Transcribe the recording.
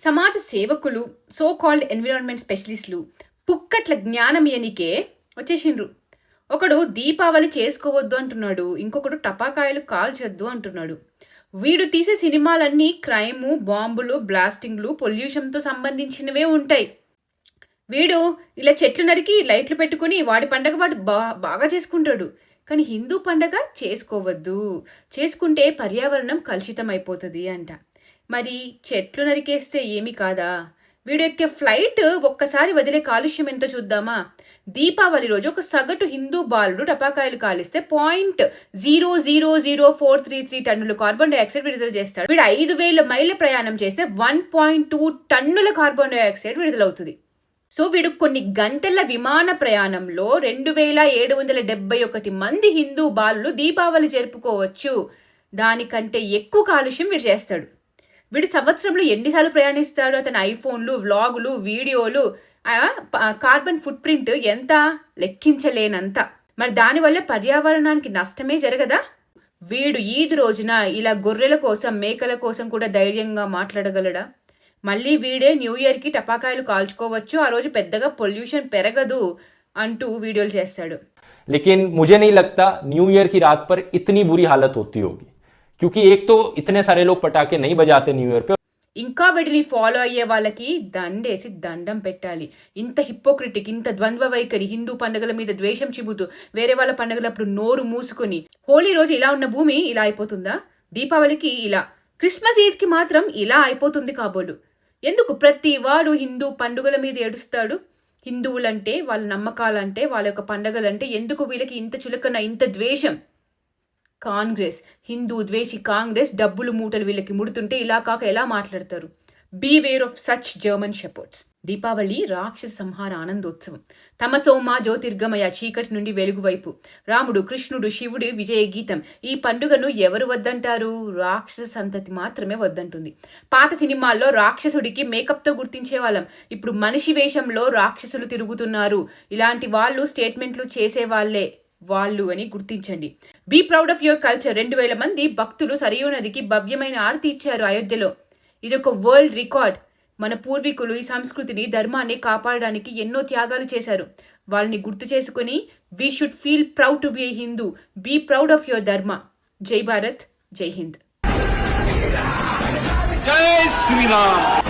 సమాజ సేవకులు, so called environment స్పెషలిస్టులు పుక్కట్ల జ్ఞానం ఇయనికే వచ్చేసిండ్రు. ఒకడు దీపావళి చేసుకోవద్దు అంటున్నాడు, ఇంకొకడు టపాకాయలు కాల్చొద్దు అంటున్నాడు. వీడు తీసే సినిమాలన్నీ క్రైము, బాంబులు, బ్లాస్టింగ్లు, పొల్యూషన్తో సంబంధించినవే ఉంటాయి. వీడు ఇలా చెట్లు నరికి లైట్లు పెట్టుకుని వాడి పండగ వాడు బాగా చేసుకుంటాడు. కానీ హిందూ పండగ చేసుకోవద్దు, చేసుకుంటే పర్యావరణం కలుషితం అయిపోతుంది అంట. మరి చెట్లు నరికేస్తే ఏమి కాదా? వీడు ఎక్కే ఫ్లైట్ ఒక్కసారి వదిలే కాలుష్యం ఎంతో చూద్దామా? దీపావళి రోజు ఒక సగటు హిందూ బాలుడు టపాకాయలు కాలిస్తే 0.0000433 టన్నుల కార్బన్ డైఆక్సైడ్ విడుదల చేస్తాడు. వీడు 5,000 మైళ్ళ ప్రయాణం చేస్తే 1.2 టన్నుల కార్బన్ డైఆక్సైడ్ విడుదలవుతుంది. సో వీడు కొన్ని గంటల విమాన ప్రయాణంలో 2,771 మంది హిందూ బాలులు దీపావళి జరుపుకోవచ్చు. దానికంటే ఎక్కువ కాలుష్యం వీడు చేస్తాడు. వీడు సంవత్సరంలో ఎన్నిసార్లు ప్రయాణిస్తాడు? అతని ఐఫోన్లు, వ్లాగులు, వీడియోలు, కార్బన్ ఫుట్ ప్రింట్ ఎంత లెక్కించలేనంత. మరి దానివల్ల పర్యావరణానికి నష్టమే జరగదా? వీడు ఈద్ రోజున ఇలా గొర్రెల కోసం, మేకల కోసం కూడా ధైర్యంగా మాట్లాడగలడా? మళ్ళీ వీడే న్యూ ఇయర్కి టపాకాయలు కాల్చుకోవచ్చు, ఆ రోజు పెద్దగా పొల్యూషన్ పెరగదు అంటూ వీడియోలు చేస్తాడు. लेकिन मुझे नहीं लगता न्यू ईयर की रात पर इतनी बुरी हालत होती होगी, क्योंकि एक तो इतने सारे लोग पटाखे नहीं बजाते न्यू ईयर पे. ఇంకా వీటిని ఫాలో అయ్యే వాళ్ళకి దండేసి దండం పెట్టాలి. ఇంత హిపోక్రిటిక్, ఇంత ద్వంద్వ వైఖరి, హిందూ పండుగల మీద ద్వేషం చిబుతూ వేరే వాళ్ళ పండుగలప్పుడు నోరు మూసుకొని, హోలీ రోజు ఇలా ఉన్న భూమి ఇలా అయిపోతుందా? దీపావళికి ఇలా, క్రిస్మస్ ఈద్కి మాత్రం ఇలా అయిపోతుంది కాబోలు. ఎందుకు ప్రతి వాడు హిందూ పండుగల మీద ఏడుస్తాడు? హిందువులంటే, వాళ్ళ నమ్మకాలంటే, వాళ్ళ యొక్క పండుగలంటే ఎందుకు వీళ్ళకి ఇంత చులకన, ఇంత ద్వేషం? కాంగ్రెస్, హిందూ ద్వేషి కాంగ్రెస్ డబ్బులు మూటలు వీళ్ళకి ముడుతుంటే ఇలా కాక ఎలా మాట్లాడతారు? Beware of such German shepherd's. Deepavali రాక్షస సంహార ఆనందోత్సవం. తమసోమ జ్యోతిర్గమయ, చీకటి నుండి వెలుగు వైపు. రాముడు, కృష్ణుడు, శివుడి విజయ గీతం. ఈ పండుగను ఎవరు వద్దంటారు? రాక్షస సంతతి మాత్రమే వద్దంటుంది. పాత సినిమాల్లో రాక్షసుడికి మేకప్తో గుర్తించే వాళ్ళం, ఇప్పుడు మనిషి వేషంలో రాక్షసులు తిరుగుతున్నారు. ఇలాంటి వాళ్ళు స్టేట్మెంట్లు చేసేవాళ్లే వాళ్ళు అని గుర్తించండి. Be proud of your culture. 2,000 మంది భక్తులు సరియూ నదికి భవ్యమైన ఆరతి ఇచ్చారు అయోధ్యలో. ఇది ఒక వరల్డ్ రికార్డ్. మన పూర్వీకులు ఈ సంస్కృతిని, ధర్మాన్ని కాపాడడానికి ఎన్నో త్యాగాలు చేశారు. వాళ్ళని గుర్తు చేసుకుని we should feel proud to be a Hindu. Be proud of your dharma. Jai Bharat, జై హింద్, జై శ్రీరామ్.